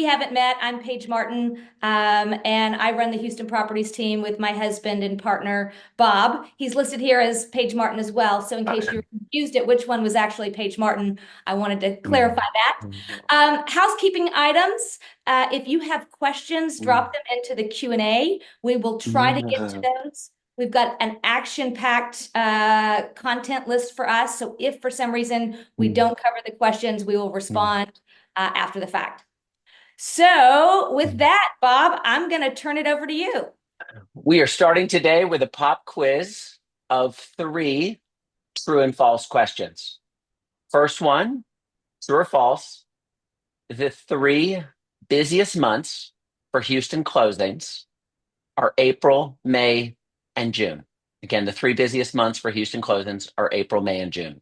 We haven't met. I'm Paige Martin, and I run the Houston Properties team with my husband and partner, Bob. He's listed here as Paige Martin as well. So in case you're confused at which one was actually Paige Martin, I wanted to clarify that. Housekeeping items. If you have questions, drop them into the Q&A. We will try to get to those. We've got an action-packed content list for us. So if for some reason we don't cover the questions, we will respond after the fact. So with that, Bob, I'm going to turn it over to you. We are starting today with a pop quiz of 3 true and false questions. First one, true or false, the 3 busiest months for Houston closings are April, May, and June. Again, the 3 busiest months for Houston closings are April, May, and June.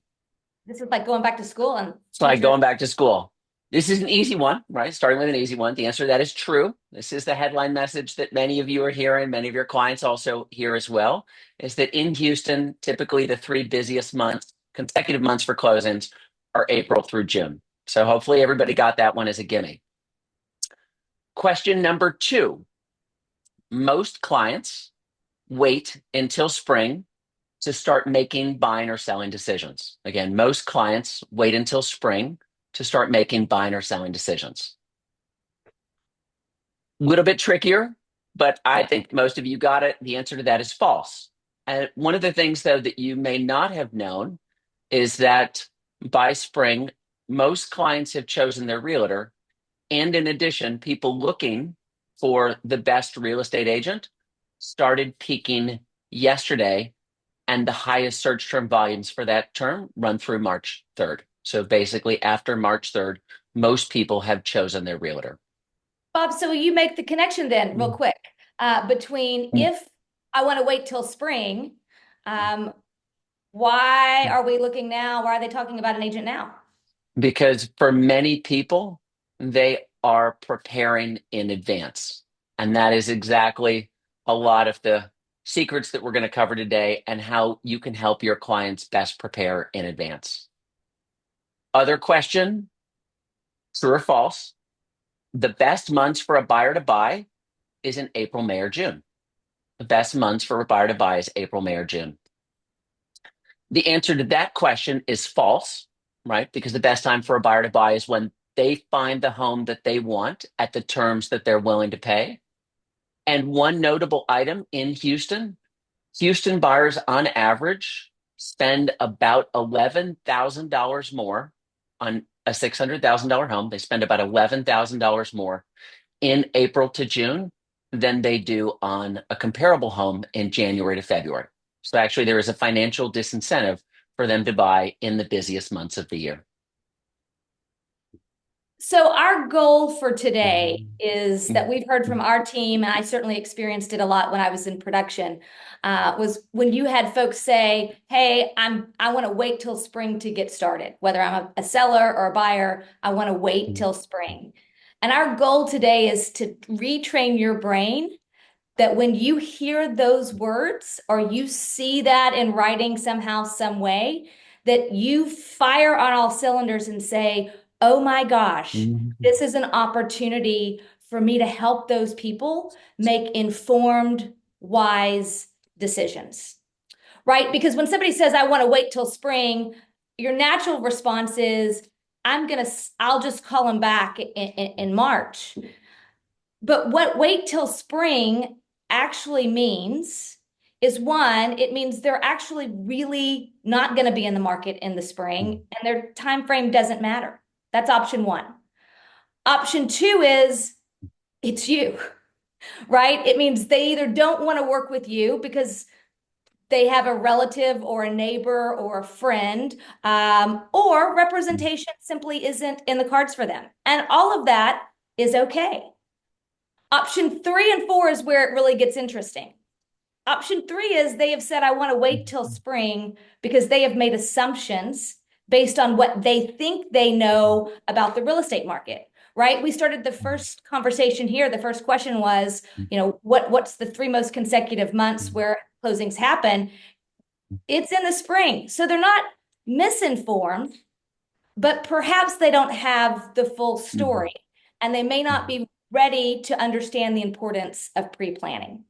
This is like going back to school and It's like going back to school. This is an easy one, right? Starting with an easy one. The answer to that is true. This is the headline message that many of you are hearing, many of your clients also hear as well, is that in Houston, typically the 3 busiest months, consecutive months for closings are April through June. So hopefully everybody got that one as a gimme. Question number 2. Most clients wait until spring to start making buying or selling decisions. Again, most clients wait until spring to start making buying or selling decisions. A little bit trickier, but I think most of you got it. The answer to that is false. And one of the things, though, that you may not have known is that by spring, most clients have chosen their realtor. And in addition, people looking for the best real estate agent started peaking yesterday, and the highest search term volumes for that term run through March 3rd. So basically, after March 3rd, most people have chosen their realtor. Bob, so you make the connection then real quick between if I want to wait till spring, why are we looking now? Why are they talking about an agent now? Because for many people, they are preparing in advance. And that is exactly a lot of the secrets that we're going to cover today and how you can help your clients best prepare in advance. Other question, true or false? The best months for a buyer to buy is in April, May, or June. The best months for a buyer to buy is April, May, or June. The answer to that question is false, right? Because the best time for a buyer to buy is when they find the home that they want at the terms that they're willing to pay. And one notable item in Houston, Houston buyers on average spend about $11,000 more on a $600,000 home. They spend about $11,000 more in April to June than they do on a comparable home in January to February. So actually, there is a financial disincentive for them to buy in the busiest months of the year. So our goal for today is that we've heard from our team, and I certainly experienced it a lot when I was in production, was when you had folks say, "Hey, I want to wait till spring to get started. Whether I'm a seller or a buyer, I want to wait till spring." And our goal today is to retrain your brain that when you hear those words or you see that in writing somehow, some way, that you fire on all cylinders and say, oh my gosh, this is an opportunity for me to help those people make informed, wise decisions, right? Because when somebody says, I want to wait till spring, your natural response is, I'll just call them back in March. But what wait till spring actually means is, one, it means they're actually really not going to be in the market in the spring and their time frame doesn't matter. That's option 1. Option 2 is it's you, right? It means they either don't want to work with you because they have a relative or a neighbor or a friend, or representation simply isn't in the cards for them. And all of that is okay. Option 3 and 4 is where it really gets interesting. Option 3 is they have said, I want to wait till spring because they have made assumptions based on what they think they know about the real estate market, right? We started the first conversation here. The first question was, what's the 3 most consecutive months where closings happen? It's in the spring. So they're not misinformed, but perhaps they don't have the full story. and they may not Mhm. be ready to understand the importance of pre-planning.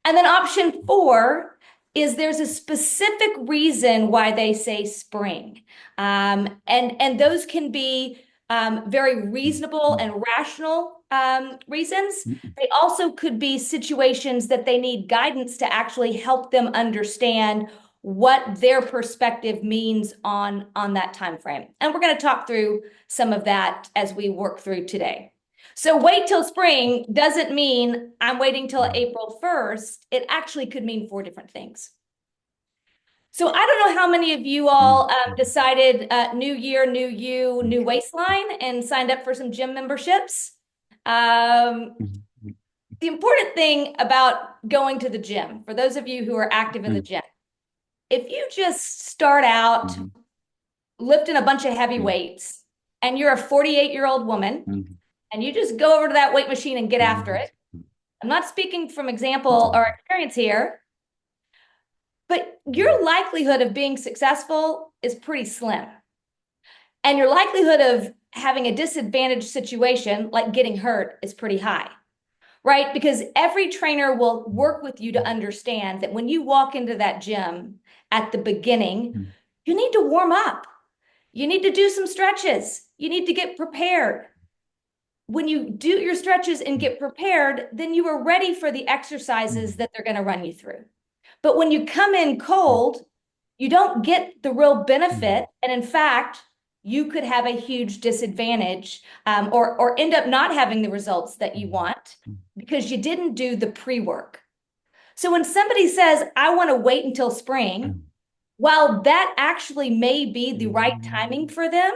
And then option four is there's a specific reason why they say spring. And those can be very reasonable and rational reasons. They also could be situations that they need guidance to actually help them understand what their perspective means on that time frame. And we're going to talk through some of that as we work through today. So wait till spring doesn't mean I'm waiting till April 1st. It actually could mean four different things. So I don't know how many of you all decided new year, new you, new waistline and signed up for some gym memberships. Um, the important thing about going to the gym, for those of you who are active in the gym, if you just start out lifting a bunch of heavy weights and you're a 48-year-old woman and you just go over to that weight machine and get after it, I'm not speaking from example or experience here, but your likelihood of being successful is pretty slim. And your likelihood of having a disadvantaged situation, like getting hurt, is pretty high, right? Because every trainer will work with you to understand that when you walk into that gym at the beginning, you need to warm up. You need to do some stretches. You need to get prepared. When you do your stretches and get prepared, then you are ready for the exercises that they're going to run you through. But when you come in cold, you don't get the real benefit. And in fact, you could have a huge disadvantage or end up not having the results that you want because you didn't do the pre-work. So when somebody says, I want to wait until spring, while that actually may be the right timing for them,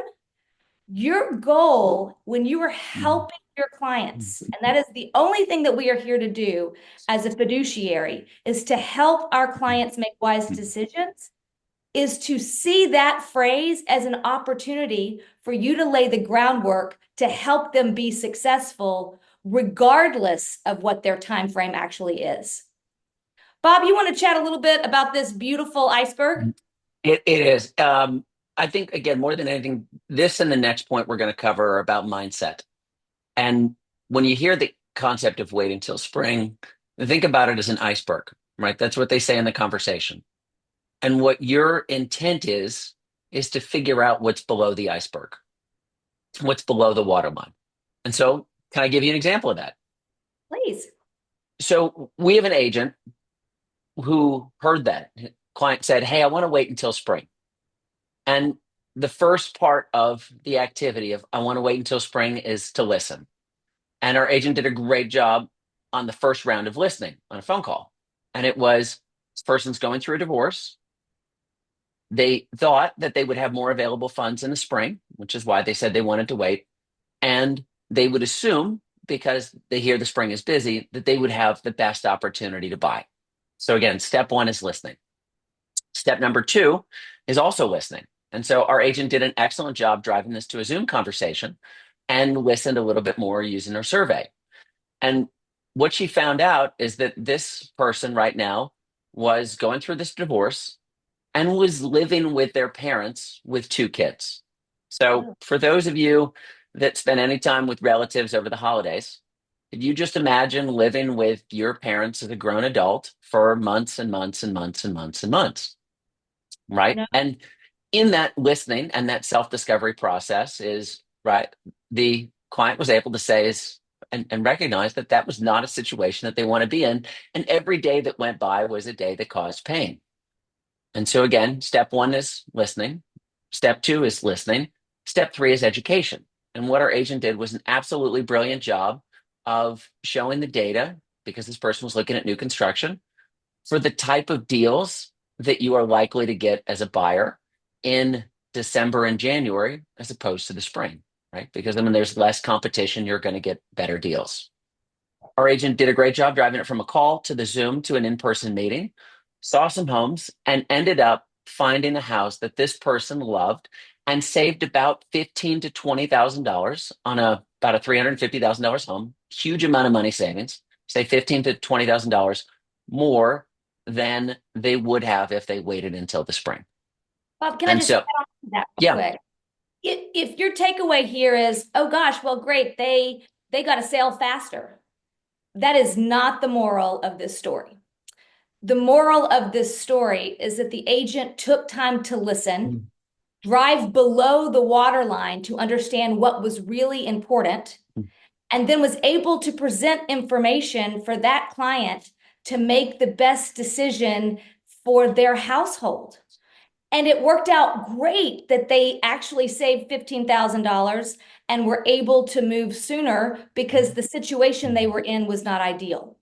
your goal when you are helping your clients, and that is the only thing that we are here to do as a fiduciary, is to help our clients make wise decisions, is to see that phrase as an opportunity for you to lay the groundwork to help them be successful, regardless of what their time frame actually is. Bob, you want to chat a little bit about this beautiful iceberg? It is. I think, again, more than anything, this and the next point we're going to cover are about mindset. And when you hear the concept of wait until spring, think about it as an iceberg, right? That's what they say in the conversation. And what your intent is to figure out what's below the iceberg, what's below the waterline. And so, can I give you an example of that? Please. So, we have an agent who heard that. Client said, "Hey, I want to wait until spring." And the first part of the activity of I want to wait until spring is to listen. And our agent did a great job on the first round of listening on a phone call. And it was this person's going through a divorce. They thought that they would have more available funds in the spring, which is why they said they wanted to wait. And they would assume, because they hear the spring is busy, that they would have the best opportunity to buy. So, again, step one is listening. Step number two is also listening. And so our agent did an excellent job driving this to a Zoom conversation and listened a little bit more using her survey. And what she found out is that this person right now was going through this divorce and was living with their parents with two kids. So, Oh, for those of you that spend any time with relatives over the holidays, could you just imagine living with your parents as a grown adult for months and months and months and months and months, right? no. And in that listening and that self-discovery process is, right, the client was able to say is and recognize that that was not a situation that they want to be in. And every day that went by was a day that caused pain. And so, again, step one is listening. Step two is listening. Step three is education. And what our agent did was an absolutely brilliant job of showing the data, because this person was looking at new construction, for the type of deals that you are likely to get as a buyer in December and January as opposed to the spring, right? Because when there's less competition, you're going to get better deals. Our agent did a great job driving it from a call to the Zoom to an in-person meeting, saw some homes, and ended up finding a house that this person loved and saved about $15,000 to $20,000 on about a $350,000 home. Huge amount of money savings. Say $15,000 to $20,000 more than they would have if they waited until the spring. Bob, can I And just so, add on to that real yeah, quick? If your takeaway here is, oh gosh, well, great, they got a sale faster. That is not the moral of this story. The moral of this story is that the agent took time to listen, Mm. drive below the waterline to understand what was really important, and then was able to present information for that client to make the best decision for their household. And it worked out great that they actually saved $15,000 and were able to move sooner because the situation they were in was not ideal.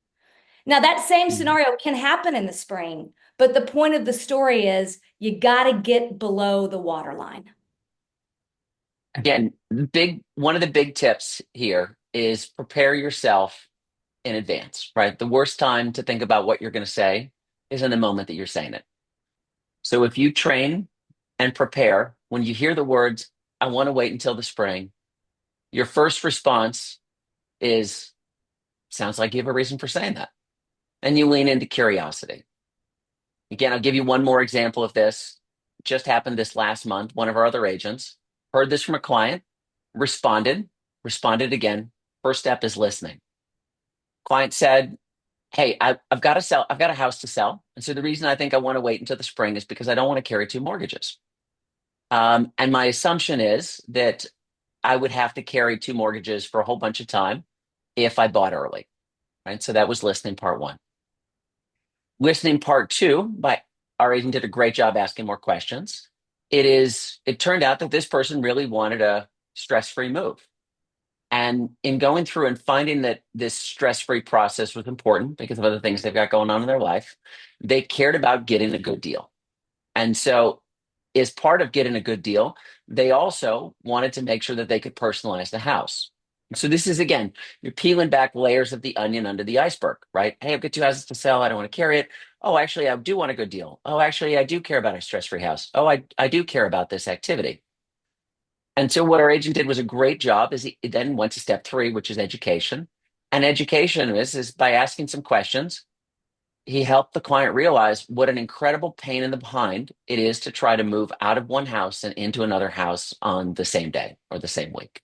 Now, that same scenario can happen in the spring, but the point of the story is you got to get below the waterline. Again, one of the big tips here is prepare yourself in advance, right? The worst time to think about what you're going to say is in the moment that you're saying it. So if you train and prepare, when you hear the words, I want to wait until the spring, your first response is, sounds like you have a reason for saying that. And you lean into curiosity. Again, I'll give you one more example of this. Just happened this last month. One of our other agents heard this from a client, responded, responded again. First step is listening. Client said, hey, I've got to sell, I've got a house to sell. And so the reason I think I want to wait until the spring is because I don't want to carry two mortgages. And my assumption is that I would have to carry two mortgages for a whole bunch of time if I bought early, right? So that was listening part one. Listening part two, by our agent did a great job asking more questions. It turned out that this person really wanted a stress-free move. And in going through and finding that this stress-free process was important because of other things they've got going on in their life, they cared about getting a good deal. And so, as part of getting a good deal, they also wanted to make sure that they could personalize the house. So, this is again, you're peeling back layers of the onion under the iceberg, right? Hey, I've got two houses to sell. I don't want to carry it. Oh, actually, I do want a good deal. Oh, actually, I do care about a stress free house. Oh, I do care about this activity. And so, what our agent did was a great job. Is he then went to step three, which is education. And education is by asking some questions, he helped the client realize what an incredible pain in the behind it is to try to move out of one house and into another house on the same day or the same week,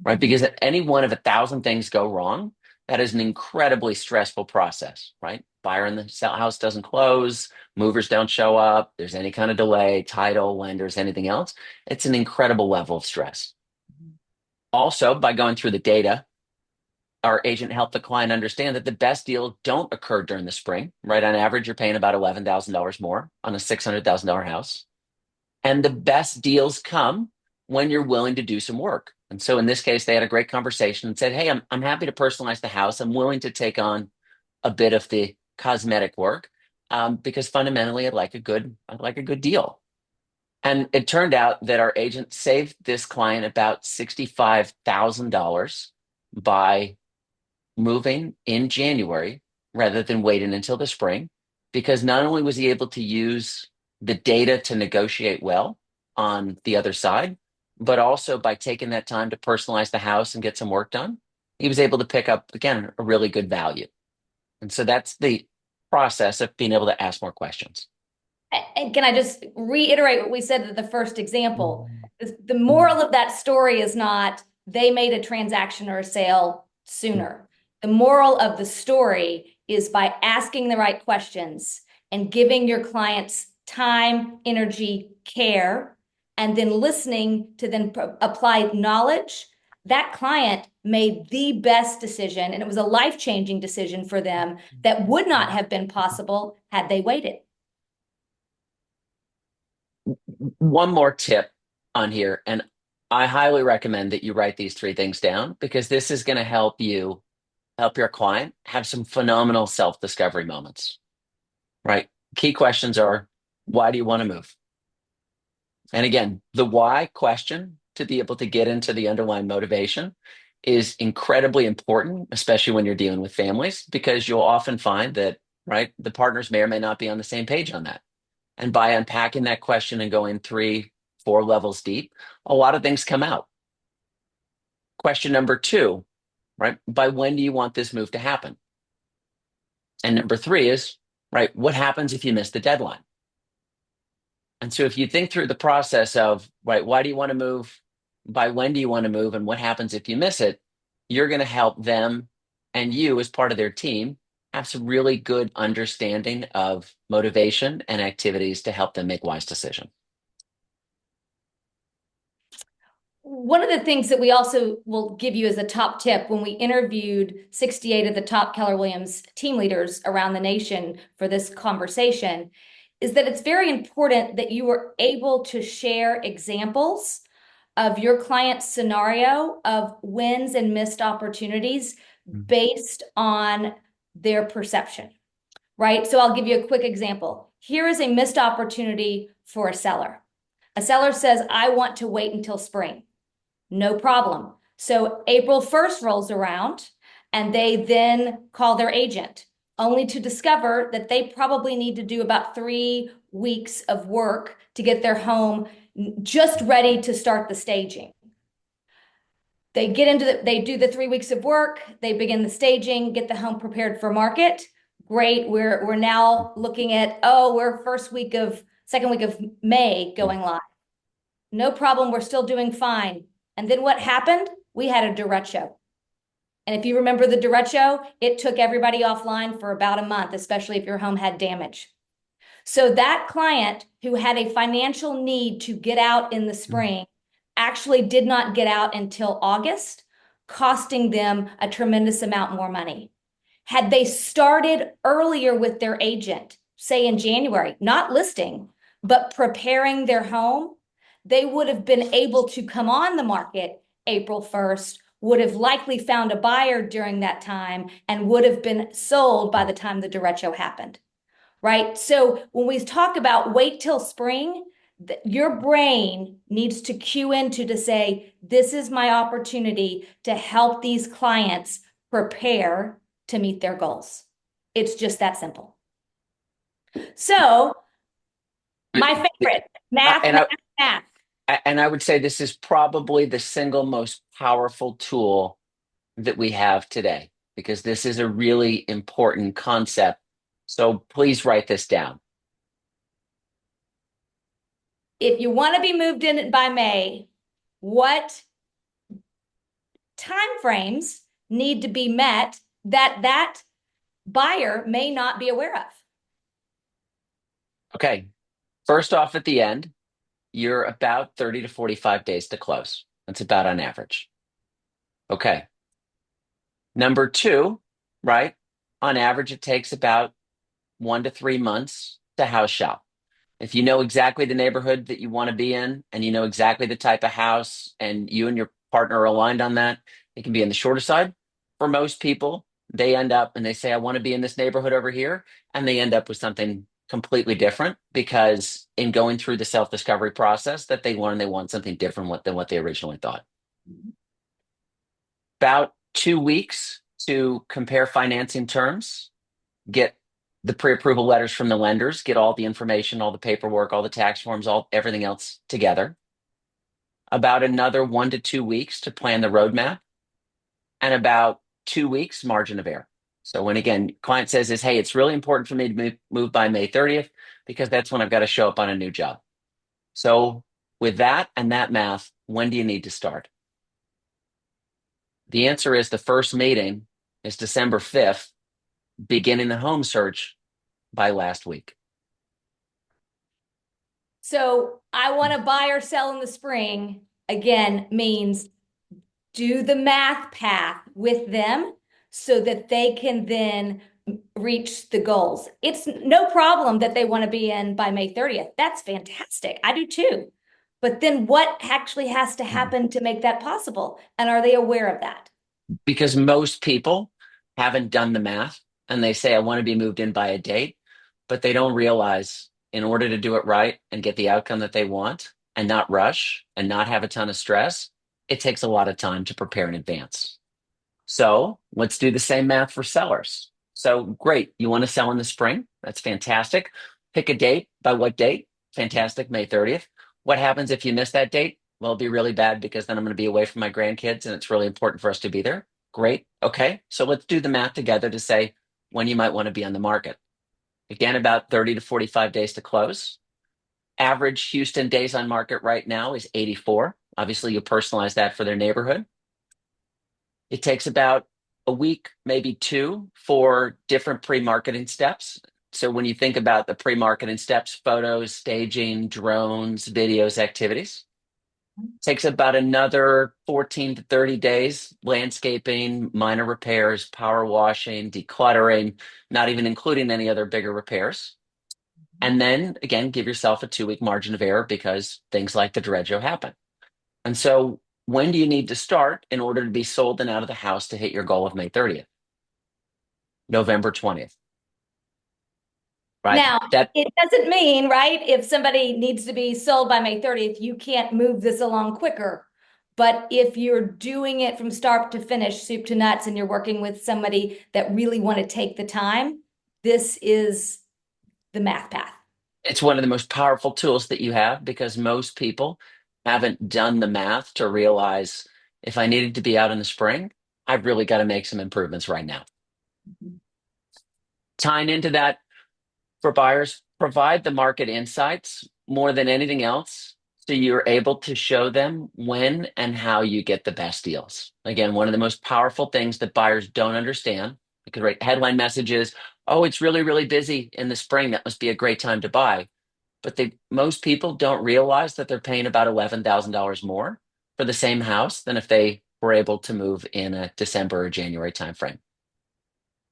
right? Because if any one of 1,000 things go wrong, that is an incredibly stressful process, right? Buyer in the house doesn't close, movers don't show up, there's any kind of delay, title, lenders, anything else. It's an incredible level of stress. Also, by going through the data, our agent helped the client understand that the best deals don't occur during the spring, right? On average, you're paying about $11,000 more on a $600,000 house. And the best deals come when you're willing to do some work. And so in this case, they had a great conversation and said, hey, I'm happy to personalize the house. I'm willing to take on a bit of the cosmetic work because fundamentally I'd like a good deal. And it turned out that our agent saved this client about $65,000 by moving in January rather than waiting until the spring, because not only was he able to use the data to negotiate well on the other side, but also by taking that time to personalize the house and get some work done, he was able to pick up, again, a really good value. And so that's the process of being able to ask more questions. And can I just reiterate what we said at the first example? The moral of that story is not they made a transaction or a sale sooner. The moral of the story is by asking the right questions and giving your clients time, energy, care, and then listening to then apply knowledge. That client made the best decision, and it was a life-changing decision for them that would not have been possible had they waited. One more tip on here, and I highly recommend that you write these three things down because this is going to help your client have some phenomenal self-discovery moments, right? Key questions are, why do you want to move? And again, the why question to be able to get into the underlying motivation is incredibly important, especially when you're dealing with families, because you'll often find that, right, the partners may or may not be on the same page on that. And by unpacking that question and going three, four levels deep, a lot of things come out. Question number two, right, by when do you want this move to happen? And number three is, right, what happens if you miss the deadline? And so if you think through the process of, right, why do you want to move? By when do you want to move? And what happens if you miss it? You're going to help them and you, as part of their team, have some really good understanding of motivation and activities to help them make wise decisions. One of the things that we also will give you as a top tip when we interviewed 68 of the top Keller Williams team leaders around the nation for this conversation is that it's very important that you are able to share examples of your client's scenario of wins and missed opportunities based on their perception, right? So I'll give you a quick example. Here is a missed opportunity for a seller. A seller says, I want to wait until spring. No problem. So April 1st rolls around and they then call their agent, only to discover that they probably need to do about 3 weeks of work to get their home just ready to start the staging. They do the 3 weeks of work, they begin the staging, get the home prepared for market. Great. We're now looking at, we're second week of May going live. No problem. We're still doing fine. And then what happened? We had a derecho. And if you remember the derecho, it took everybody offline for about a month, especially if your home had damage. So that client who had a financial need to get out in the spring actually did not get out until August, costing them a tremendous amount more money. Had they started earlier with their agent, say in January, not listing, but preparing their home, they would have been able to come on the market April 1st, would have likely found a buyer during that time, and would have been sold by the time the derecho happened, right? So when we talk about wait till spring, your brain needs to cue into to say, this is my opportunity to help these clients prepare to meet their goals. It's just that simple. So my favorite, math, And math, math. I would say this is probably the single most powerful tool that we have today, because this is a really important concept. So please write this down. If you want to be moved in by May, what timeframes need to be met that buyer may not be aware of? Okay. First off, at the end, you're about 30 to 45 days to close. That's about on average. Okay. Number two, right? On average, it takes about 1 to 3 months to house shop. If you know exactly the neighborhood that you want to be in and you know exactly the type of house and you and your partner are aligned on that, it can be on the shorter side. For most people, they end up and they say, I want to be in this neighborhood over here. And they end up with something completely different because in going through the self-discovery process that they learn they want something different than what they originally thought. About 2 weeks to compare financing terms, get the pre-approval letters from the lenders, get all the information, all the paperwork, all the tax forms, everything else together. About another 1 to 2 weeks to plan the roadmap, and about 2 weeks margin of error. So when again, client says hey, it's really important for me to move by May 30th because that's when I've got to show up on a new job. So with that and that math, when do you need to start? The answer is the first meeting is December 5th, beginning the home search by last week. So I want to buy or sell in the spring, again, means do the math path with them so that they can then reach the goals. It's no problem that they want to be in by May 30th. That's fantastic. I do too. But then what actually has to happen to make that possible? And are they aware of that? Because most people haven't done the math and they say, I want to be moved in by a date, but they don't realize in order to do it right and get the outcome that they want and not rush and not have a ton of stress, it takes a lot of time to prepare in advance. So let's do the same math for sellers. So great. You want to sell in the spring? That's fantastic. Pick a date. By what date? Fantastic. May 30th. What happens if you miss that date? Well, it'll be really bad because then I'm going to be away from my grandkids and it's really important for us to be there. Great. Okay. So let's do the math together to say when you might want to be on the market. Again, about 30 to 45 days to close. average Houston days on market right now is 84. Obviously, you personalize that for their neighborhood. It takes about a week, maybe two, for different pre-marketing steps. So when you think about the pre-marketing steps, photos, staging, drones, videos, activities, takes about another 14 to 30 days, landscaping, minor repairs, power washing, decluttering, not even including any other bigger repairs. And then again, give yourself a 2 week margin of error because things like the derecho happen. And so when do you need to start in order to be sold and out of the house to hit your goal of May 30th? November 20th, right? Now, That it doesn't mean, right, if somebody needs to be sold by May 30th, you can't move this along quicker. But if you're doing it from start to finish, soup to nuts, and you're working with somebody that really want to take the time, this is the math path. it's one of the most powerful tools that you have because most people haven't done the math to realize if I needed to be out in the spring, I've really got to make some improvements right now. Tying into that for buyers, provide the market insights more than anything else. So you're able to show them when and how you get the best deals. Again, one of the most powerful things that buyers don't understand, because right, headline messages, oh, it's really, really busy in the spring. That must be a great time to buy. But most people don't realize that they're paying about $11,000 more for the same house than if they were able to move in a December or January timeframe.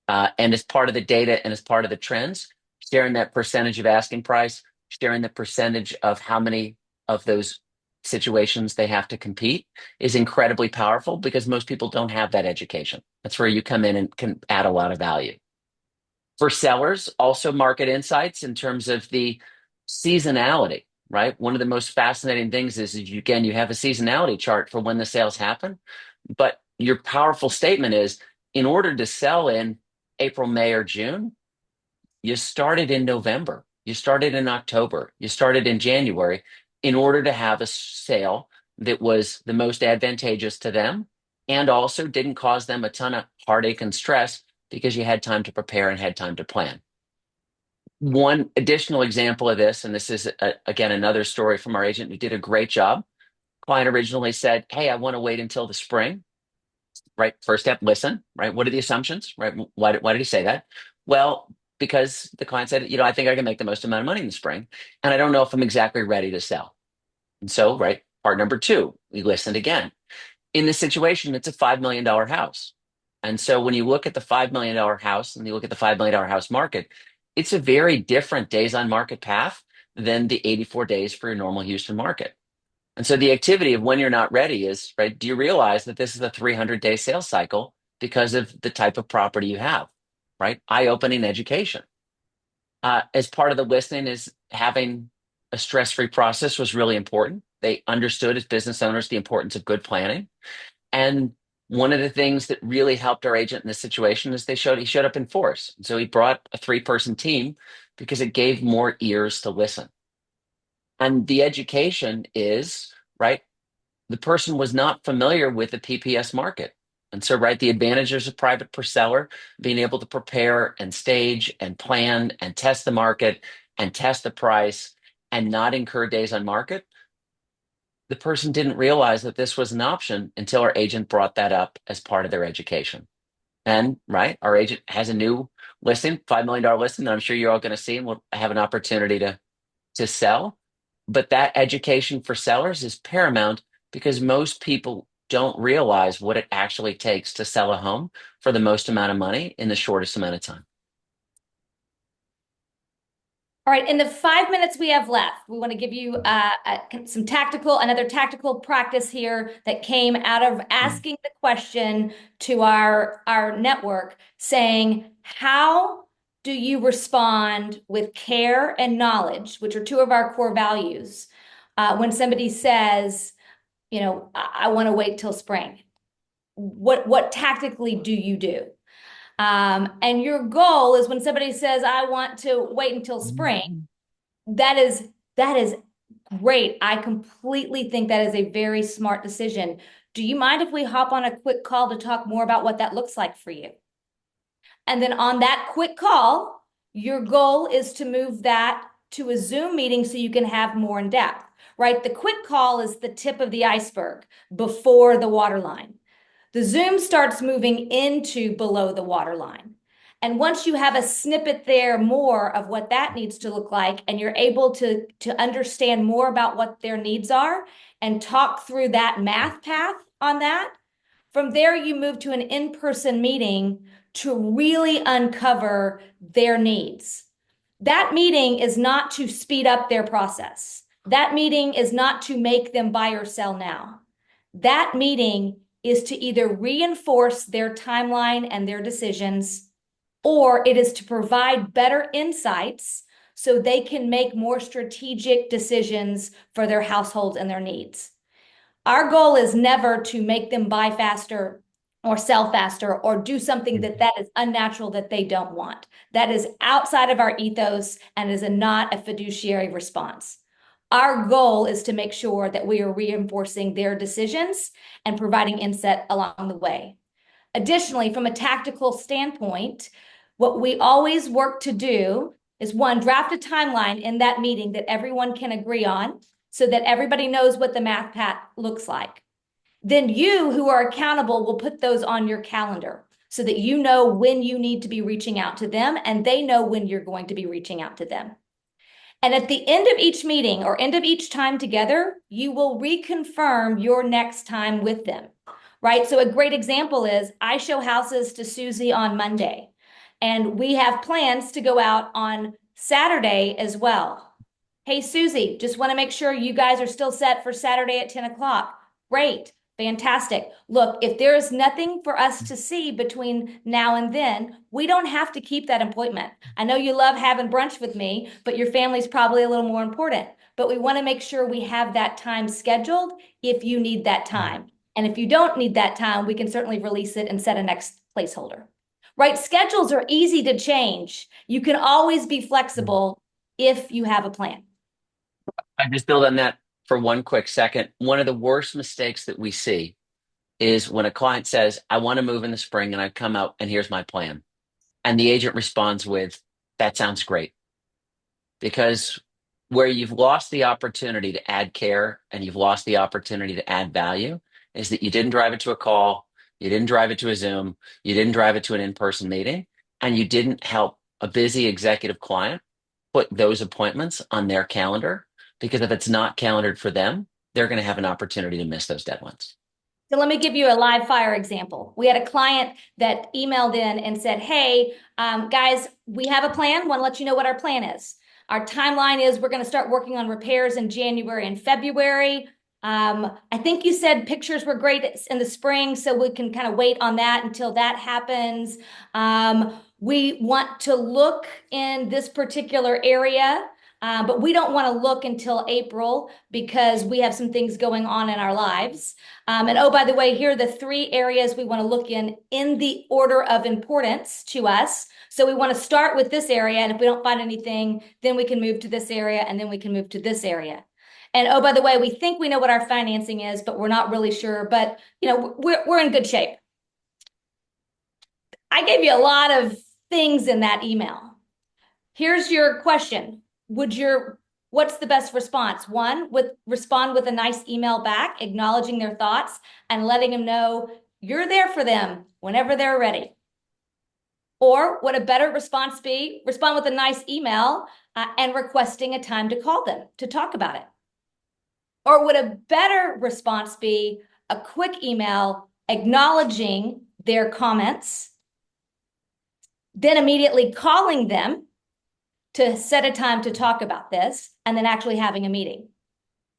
And as part of the data and as part of the trends, sharing that percentage of asking price, sharing the percentage of how many of those situations they have to compete is incredibly powerful because most people don't have that education. That's where you come in and can add a lot of value. For sellers, also market insights in terms of the seasonality, right? One of the most fascinating things is you, again, you have a seasonality chart for when the sales happen, but your powerful statement is in order to sell in April, May, or June, you started in November, you started in October, you started in January in order to have a sale that was the most advantageous to them and also didn't cause them a ton of heartache and stress because you had time to prepare and had time to plan. One additional example of this, and this is again another story from our agent who did a great job. Client originally said, "Hey, I want to wait until the spring." Right? First step, listen. Right? What are the assumptions? Right? Why did he say that? Well, because the client said, I think I can make the most amount of money in the spring, and I don't know if I'm exactly ready to sell. And so, right, part number two, we listened again. In this situation, it's a $5 million house. And so when you look at the $5 million house and you look at the $5 million house market, it's a very different days on market path than the 84 days for your normal Houston market. And so the activity of when you're not ready is, right, do you realize that this is a 300-day sales cycle because of the type of property you have, right? Eye-opening education. As part of the listening is having a stress-free process was really important. They understood as business owners the importance of good planning. And one of the things that really helped our agent in this situation is he showed up in force. So he brought a 3-person team because it gave more ears to listen. And the education is, right, the person was not familiar with the PPS market. And so, right, the advantages of private per seller, being able to prepare and stage and plan and test the market and test the price and not incur days on market. The person didn't realize that this was an option until our agent brought that up as part of their education. And right, our agent has a new listing, $5 million listing that I'm sure you're all going to see and we'll have an opportunity to sell. But that education for sellers is paramount because most people don't realize what it actually takes to sell a home for the most amount of money in the shortest amount of time. All right, in the 5 minutes we have left, we want to give you another tactical practice here that came out of asking the question to our network saying, how do you respond with care and knowledge, which are two of our core values, when somebody says, I want to wait till spring? What tactically do you do? And your goal is when somebody says, I want to wait until spring, that is great. I completely think that is a very smart decision. Do you mind if we hop on a quick call to talk more about what that looks like for you? And then on that quick call, your goal is to move that to a Zoom meeting so you can have more in depth, right? The quick call is the tip of the iceberg before the waterline. The Zoom starts moving into below the waterline. And once you have a snippet there more of what that needs to look like, and you're able to understand more about what their needs are and talk through that math path on that, from there you move to an in-person meeting to really uncover their needs. That meeting is not to speed up their process. That meeting is not to make them buy or sell now. That meeting is to either reinforce their timeline and their decisions, or it is to provide better insights so they can make more strategic decisions for their households and their needs. Our goal is never to make them buy faster or sell faster or do something that is unnatural that they don't want. That is outside of our ethos and is not a fiduciary response. Our goal is to make sure that we are reinforcing their decisions and providing insight along the way. Additionally, from a tactical standpoint, what we always work to do is one, draft a timeline in that meeting that everyone can agree on so that everybody knows what the math path looks like. Then you, who are accountable, will put those on your calendar so that you know when you need to be reaching out to them and they know when you're going to be reaching out to them. And at the end of each meeting or end of each time together, you will reconfirm your next time with them, right? So a great example is I show houses to Susie on Monday, and we have plans to go out on Saturday as well. Hey, Susie, just want to make sure you guys are still set for Saturday at 10 o'clock. Great. Fantastic. Look, if there is nothing for us to see between now and then, we don't have to keep that appointment. I know you love having brunch with me, but your family's probably a little more important. But we want to make sure we have that time scheduled if you need that time. And if you don't need that time, we can certainly release it and set a next placeholder. Right? Schedules are easy to change. You can always be flexible if you have a plan. I just build on that for one quick second. One of the worst mistakes that we see is when a client says, I want to move in the spring and I come out and here's my plan. And the agent responds with, that sounds great. Because where you've lost the opportunity to add care and you've lost the opportunity to add value is that you didn't drive it to a call, you didn't drive it to a Zoom, you didn't drive it to an in-person meeting, and you didn't help a busy executive client put those appointments on their calendar. Because if it's not calendared for them, they're going to have an opportunity to miss those deadlines. So let me give you a live fire example. We had a client that emailed in and said, hey, guys, we have a plan. Want to let you know what our plan is. Our timeline is we're going to start working on repairs in January and February. I think you said pictures were great in the spring, so we can kind of wait on that until that happens. We want to look in this particular area. But we don't want to look until April because we have some things going on in our lives. And oh, by the way, here are the 3 areas we want to look in the order of importance to us. So we want to start with this area. And if we don't find anything, then we can move to this area and then we can move to this area. And oh, by the way, we think we know what our financing is, but we're not really sure. But, you know, we're in good shape. I gave you a lot of things in that email. Here's your question. What's the best response? One, respond with a nice email back, acknowledging their thoughts and letting them know you're there for them whenever they're ready. Or would a better response be respond with a nice email and requesting a time to call them to talk about it? Or would a better response be a quick email acknowledging their comments, then immediately calling them to set a time to talk about this, and then actually having a meeting?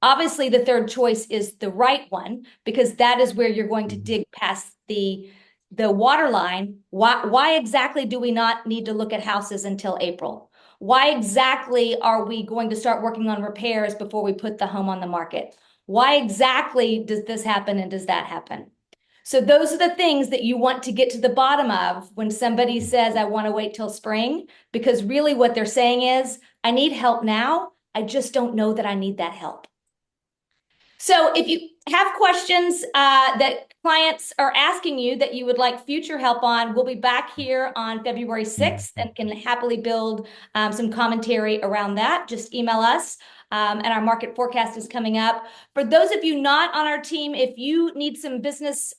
Obviously, the third choice is the right one because that is where you're going to dig past the water line. Why exactly do we not need to look at houses until April? Why exactly are we going to start working on repairs before we put the home on the market? Why exactly does this happen and does that happen? So those are the things that you want to get to the bottom of when somebody says, I want to wait till spring, because really what they're saying is, I need help now. I just don't know that I need that help. So if you have questions that clients are asking you that you would like future help on, we'll be back here on February 6th and can happily build some commentary around that. Just email us. And our market forecast is coming up. For those of you not on our team, if you need some business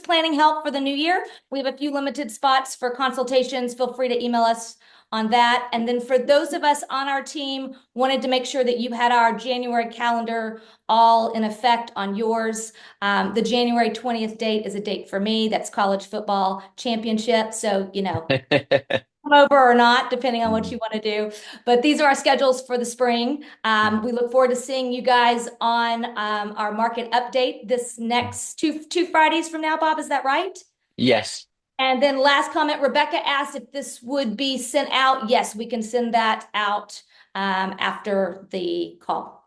planning help for the new year, we have a few limited spots for consultations. Feel free to email us on that. And then for those of us on our team, wanted to make sure that you had our January calendar all in effect on yours. The January 20th date is a date for me. That's college football championship. So, come over or not, depending on what you want to do. But these are our schedules for the spring. We look forward to seeing you guys on our market update this next two Fridays from now, Bob. Is that right? Yes. And then last comment, Rebecca asked if this would be sent out. Yes, we can send that out after the call.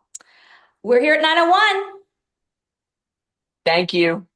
We're here at 9:01. Thank you.